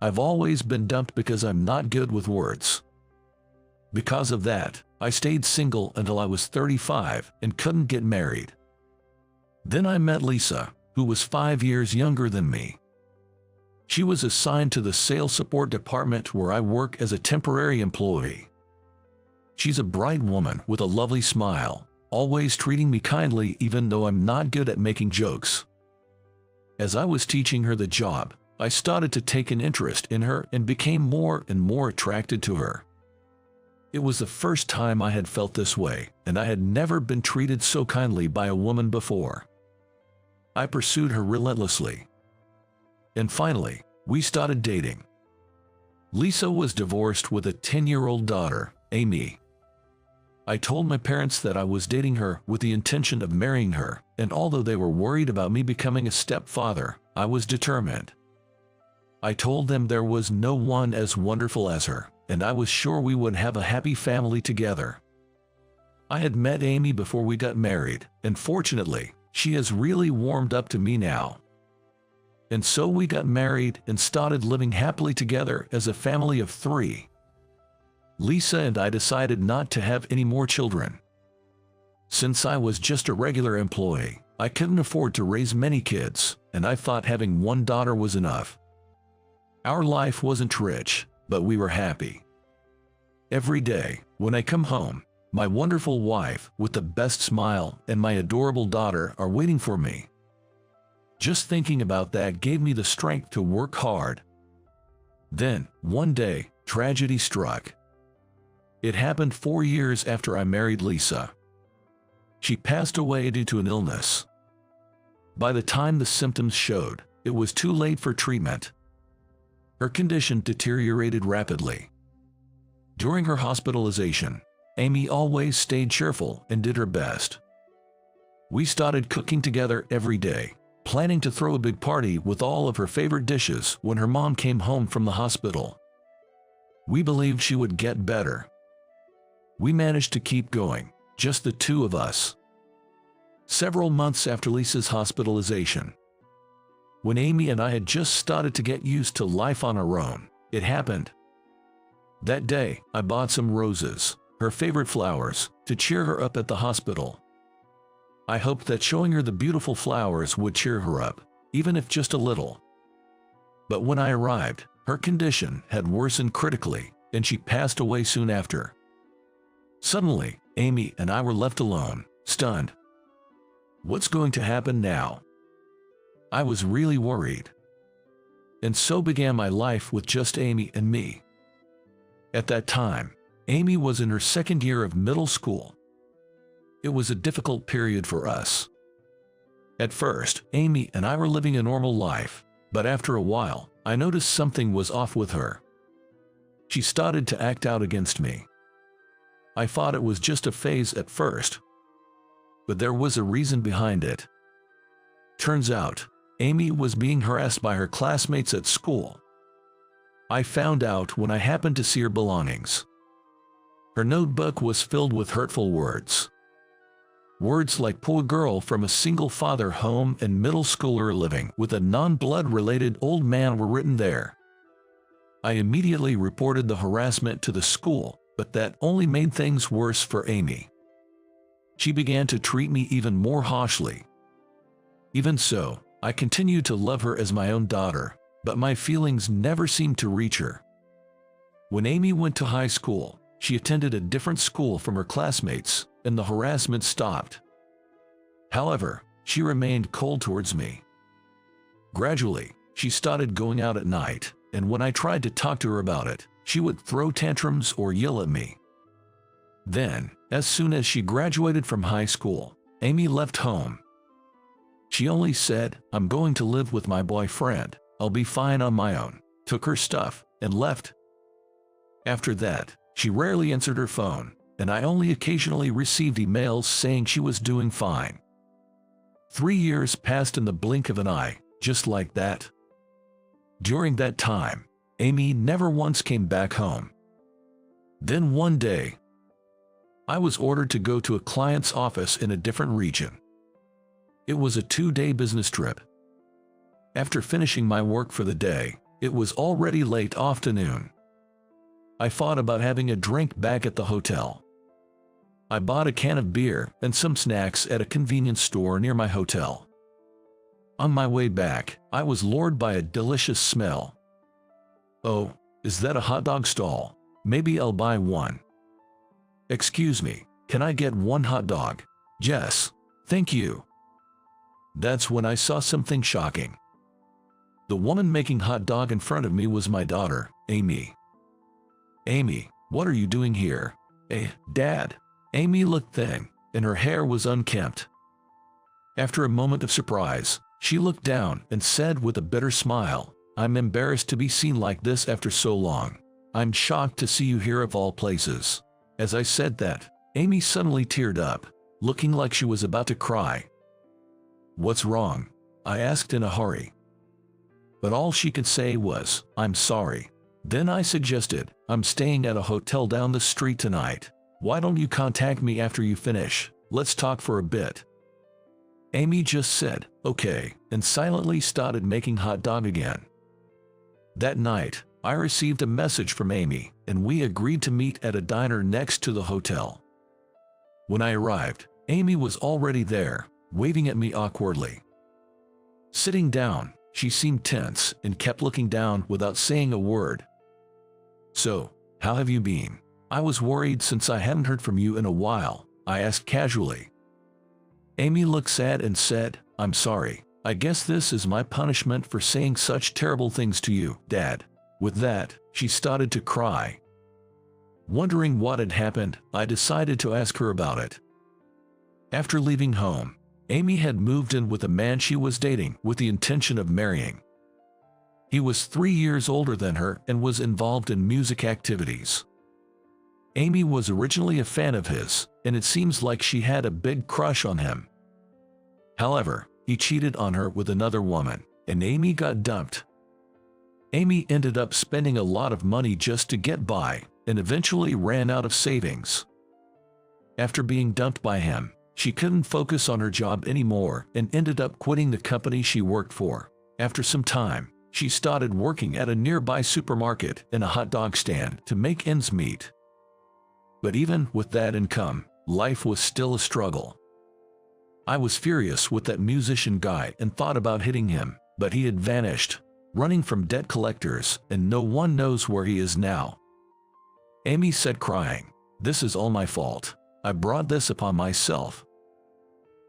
I've always been dumped because I'm not good with words. Because of that, I stayed single until I was 35 and couldn't get married. Then I met Lisa, who was 5 years younger than me. She was assigned to the sales support department where I work as a temporary employee. She's a bright woman with a lovely smile, always treating me kindly even though I'm not good at making jokes. As I was teaching her the job, I started to take an interest in her and became more and more attracted to her. It was the first time I had felt this way, and I had never been treated so kindly by a woman before. I pursued her relentlessly. And finally, we started dating. Lisa was divorced with a 10-year-old daughter, Amy. I told my parents that I was dating her with the intention of marrying her, and although they were worried about me becoming a stepfather, I was determined. I told them there was no one as wonderful as her, and I was sure we would have a happy family together. I had met Amy before we got married, and fortunately, she has really warmed up to me now. And so we got married and started living happily together as a family of 3. Lisa and I decided not to have any more children. Since I was just a regular employee, I couldn't afford to raise many kids, and I thought having one daughter was enough. Our life wasn't rich, but we were happy. Every day, when I come home, my wonderful wife with the best smile and my adorable daughter are waiting for me. Just thinking about that gave me the strength to work hard. Then, one day, tragedy struck. It happened 4 years after I married Lisa. She passed away due to an illness. By the time the symptoms showed, it was too late for treatment. Her condition deteriorated rapidly. During her hospitalization, Amy always stayed cheerful and did her best. We started cooking together every day, planning to throw a big party with all of her favorite dishes when her mom came home from the hospital. We believed she would get better. We managed to keep going, just the 2 of us. Several months after Lisa's hospitalization, when Amy and I had just started to get used to life on our own, it happened. That day, I bought some roses, her favorite flowers, to cheer her up at the hospital. I hoped that showing her the beautiful flowers would cheer her up, even if just a little. But when I arrived, her condition had worsened critically, and she passed away soon after. Suddenly, Amy and I were left alone, stunned. What's going to happen now? I was really worried. And so began my life with just Amy and me. At that time, Amy was in her 2nd year of middle school. It was a difficult period for us. At first, Amy and I were living a normal life, but after a while, I noticed something was off with her. She started to act out against me. I thought it was just a phase at first, but there was a reason behind it. Turns out, Amy was being harassed by her classmates at school. I found out when I happened to see her belongings. Her notebook was filled with hurtful words. Words like "poor girl" from a single-father home and middle schooler living with a non-blood-related old man were written there. I immediately reported the harassment to the school, but that only made things worse for Amy. She began to treat me even more harshly. Even so, I continued to love her as my own daughter, but my feelings never seemed to reach her. When Amy went to high school, she attended a different school from her classmates, and the harassment stopped. However, she remained cold towards me. Gradually, she started going out at night, and when I tried to talk to her about it, she would throw tantrums or yell at me. Then, as soon as she graduated from high school, Amy left home. She only said, "I'm going to live with my boyfriend, I'll be fine on my own," took her stuff, and left. After that, she rarely answered her phone, and I only occasionally received emails saying she was doing fine. 3 years passed in the blink of an eye, just like that. During that time, Amy never once came back home. Then one day, I was ordered to go to a client's office in a different region. It was a 2-day business trip. After finishing my work for the day, It was already late afternoon. I thought about having a drink back at the hotel. I bought a can of beer and some snacks at a convenience store near my hotel. On my way back, I was lured by a delicious smell. Oh, is that a hot dog stall? Maybe I'll buy one. Excuse me, can I get one hot dog? Yes, thank you. That's when I saw something shocking. The woman making hot dog in front of me was my daughter, Amy. Amy, what are you doing here? Dad. Amy looked thin, and her hair was unkempt. After a moment of surprise, she looked down and said with a bitter smile, I'm embarrassed to be seen like this after so long. I'm shocked to see you here of all places. As I said that, Amy suddenly teared up, looking like she was about to cry. What's wrong? I asked in a hurry. But all she could say was, I'm sorry. Then I suggested, I'm staying at a hotel down the street tonight. Why don't you contact me after you finish? Let's talk for a bit. Amy just said, okay, and silently started making hot dog again. That night, I received a message from Amy, and we agreed to meet at a diner next to the hotel. When I arrived, Amy was already there, waving at me awkwardly. Sitting down, she seemed tense and kept looking down without saying a word. So, how have you been? I was worried since I hadn't heard from you in a while, I asked casually. Amy looked sad and said, I'm sorry. I guess this is my punishment for saying such terrible things to you, Dad. With that, she started to cry. Wondering what had happened, I decided to ask her about it. After leaving home, Amy had moved in with a man she was dating with the intention of marrying. He was 3 years older than her and was involved in music activities. Amy was originally a fan of his, and it seems like she had a big crush on him. However, he cheated on her with another woman, and Amy got dumped. Amy ended up spending a lot of money just to get by, and eventually ran out of savings. After being dumped by him, she couldn't focus on her job anymore and ended up quitting the company she worked for. After some time, she started working at a nearby supermarket and a hot dog stand to make ends meet. But even with that income, life was still a struggle. I was furious with that musician guy and thought about hitting him, but he had vanished, running from debt collectors, and no one knows where he is now. Amy said crying, "This is all my fault. I brought this upon myself."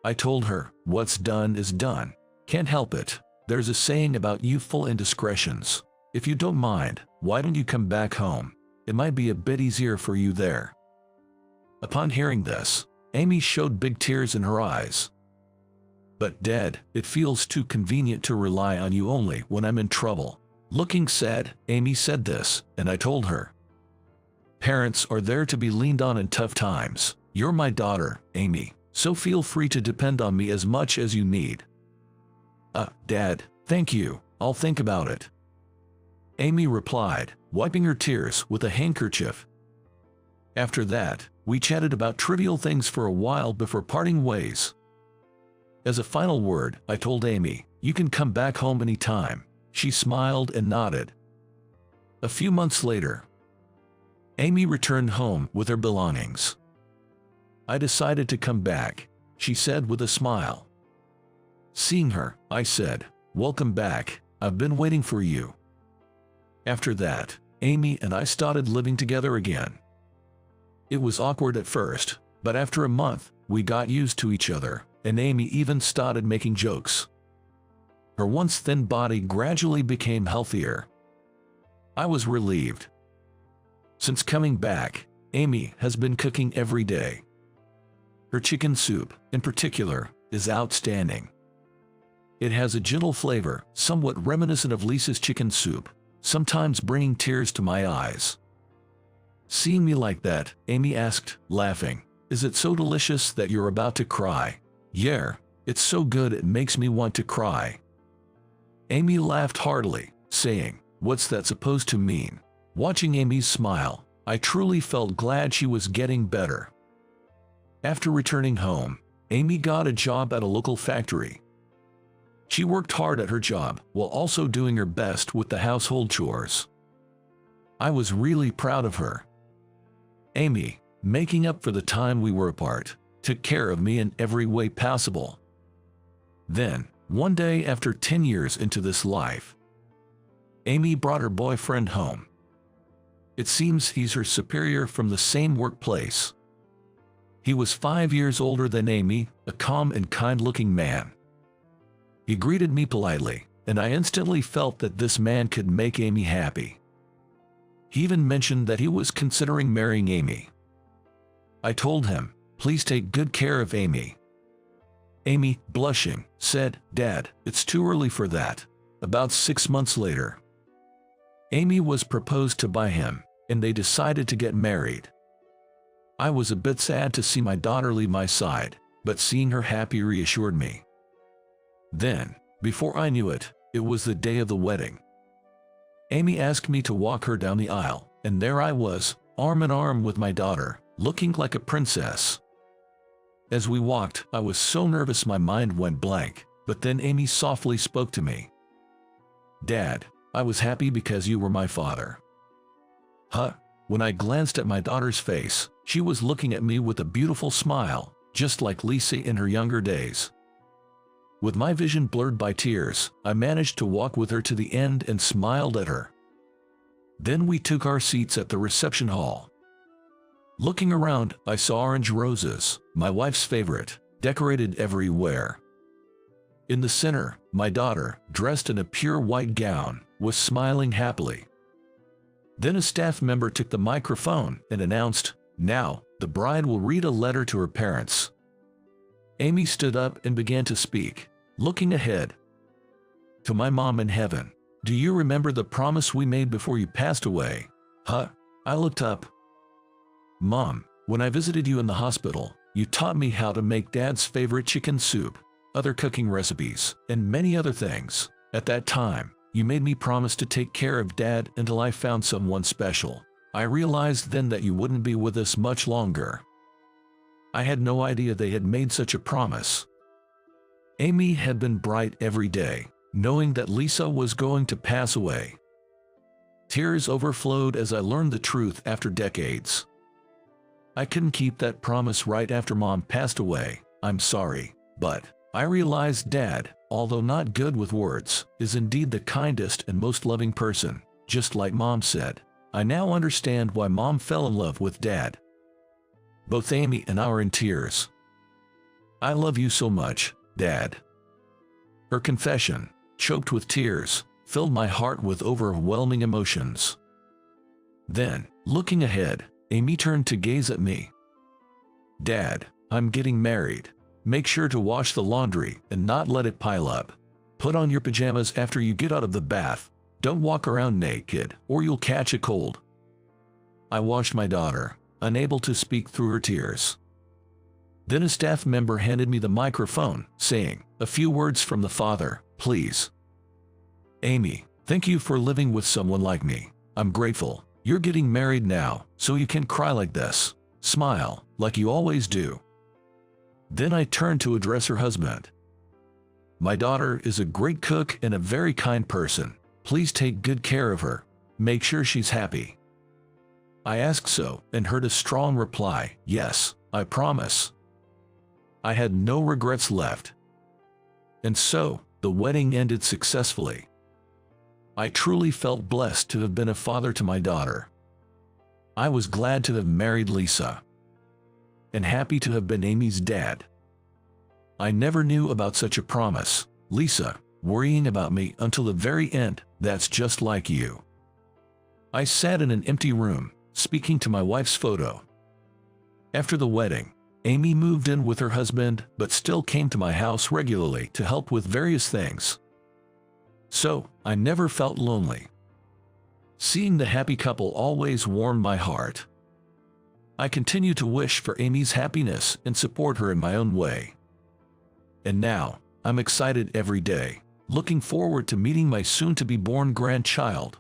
I told her, "What's done is done. Can't help it. There's a saying about youthful indiscretions. If you don't mind, why don't you come back home? It might be a bit easier for you there." Upon hearing this, Amy showed big tears in her eyes. "But Dad, it feels too convenient to rely on you only when I'm in trouble." Looking sad, Amy said this, and I told her, "Parents are there to be leaned on in tough times. You're my daughter, Amy, so feel free to depend on me as much as you need." Dad, thank you, I'll think about it," Amy replied, wiping her tears with a handkerchief. After that, we chatted about trivial things for a while before parting ways. As a final word, I told Amy, "You can come back home anytime." She smiled and nodded. A few months later, Amy returned home with her belongings. "I decided to come back," she said with a smile. Seeing her, I said, "Welcome back, I've been waiting for you." After that, Amy and I started living together again. It was awkward at first, but after a month, we got used to each other, and Amy even started making jokes. Her once thin body gradually became healthier. I was relieved. Since coming back, Amy has been cooking every day. Her chicken soup, in particular, is outstanding. It has a gentle flavor, somewhat reminiscent of Lisa's chicken soup, sometimes bringing tears to my eyes. Seeing me like that, Amy asked, laughing, "Is it so delicious that you're about to cry?" "Yeah, it's so good it makes me want to cry." Amy laughed heartily, saying, "What's that supposed to mean?" Watching Amy's smile, I truly felt glad she was getting better. After returning home, Amy got a job at a local factory. She worked hard at her job while also doing her best with the household chores. I was really proud of her. Amy, making up for the time we were apart, took care of me in every way possible. Then, one day after 10 years into this life, Amy brought her boyfriend home. It seems he's her superior from the same workplace. He was 5 years older than Amy, a calm and kind-looking man. He greeted me politely, and I instantly felt that this man could make Amy happy. He even mentioned that he was considering marrying Amy. I told him, please take good care of Amy. Amy, blushing, said, Dad, it's too early for that. About 6 months later, Amy was proposed to by him, and they decided to get married. I was a bit sad to see my daughter leave my side, but seeing her happy reassured me. Then, before I knew it, it was the day of the wedding. Amy asked me to walk her down the aisle, and there I was, arm in arm with my daughter, looking like a princess. As we walked, I was so nervous my mind went blank, but then Amy softly spoke to me. Dad, I was happy because you were my father. Huh? When I glanced at my daughter's face, she was looking at me with a beautiful smile, just like Lisa in her younger days. With my vision blurred by tears, I managed to walk with her to the end and smiled at her. Then we took our seats at the reception hall. Looking around, I saw orange roses, my wife's favorite, decorated everywhere. In the center, my daughter, dressed in a pure white gown, was smiling happily. Then a staff member took the microphone and announced, "Now, the bride will read a letter to her parents." Amy stood up and began to speak, looking ahead. To my mom in heaven, do you remember the promise we made before you passed away? Huh? I looked up. Mom, when I visited you in the hospital, you taught me how to make Dad's favorite chicken soup, other cooking recipes, and many other things. At that time, you made me promise to take care of Dad until I found someone special. I realized then that you wouldn't be with us much longer. I had no idea they had made such a promise. Amy had been bright every day, knowing that Lisa was going to pass away. Tears overflowed as I learned the truth after decades. I couldn't keep that promise right after Mom passed away. I'm sorry, but I realized Dad, although not good with words, is indeed the kindest and most loving person, just like Mom said. I now understand why Mom fell in love with Dad. Both Amy and I are in tears. I love you so much, Dad. Her confession, choked with tears, filled my heart with overwhelming emotions. Then, looking ahead, Amy turned to gaze at me. Dad, I'm getting married. Make sure to wash the laundry and not let it pile up. Put on your pajamas after you get out of the bath. Don't walk around naked, or you'll catch a cold. I watched my daughter, unable to speak through her tears. Then a staff member handed me the microphone, saying, "A few words from the father, please." Amy, thank you for living with someone like me. I'm grateful. You're getting married now, so you can cry like this. Smile, like you always do. Then I turned to address her husband. My daughter is a great cook and a very kind person. Please take good care of her. Make sure she's happy. I asked so and heard a strong reply, yes, I promise. I had no regrets left. And so, the wedding ended successfully. I truly felt blessed to have been a father to my daughter. I was glad to have married Lisa, and happy to have been Amy's dad. I never knew about such a promise, Lisa, worrying about me until the very end. That's just like you. I sat in an empty room, speaking to my wife's photo. After the wedding, Amy moved in with her husband but still came to my house regularly to help with various things. So, I never felt lonely. Seeing the happy couple always warmed my heart. I continue to wish for Amy's happiness and support her in my own way. And now, I'm excited every day, looking forward to meeting my soon-to-be-born grandchild.